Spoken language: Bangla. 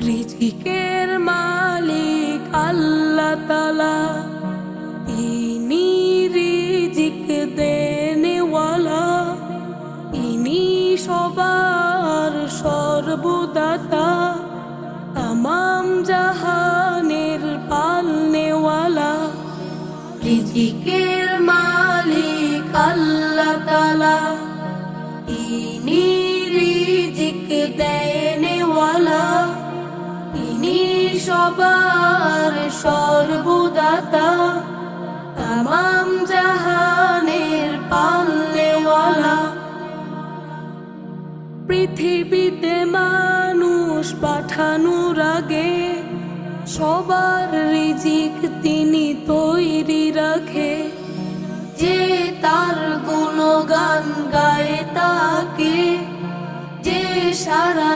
রিজিকের মালিক আল্লাহ তাআলা, তিনি রিজিক দেনেওয়ালা, তিনি সবার সর্বদাতা, তামাম জাহানের পালনেওয়ালা। রিজিকের মালিক আল্লাহ তাআলা, তিনি রিজিক দেনেওয়ালা, তিনি সবার সর্বদাতা, তামাম জাহানের পালনেওয়ালা। পৃথিবীতে মানুষ পাঠানোর আগে সবার রিজিক তিনি তৈরি রাখে। যে তার গুণগান গায় তাকে, যে সারা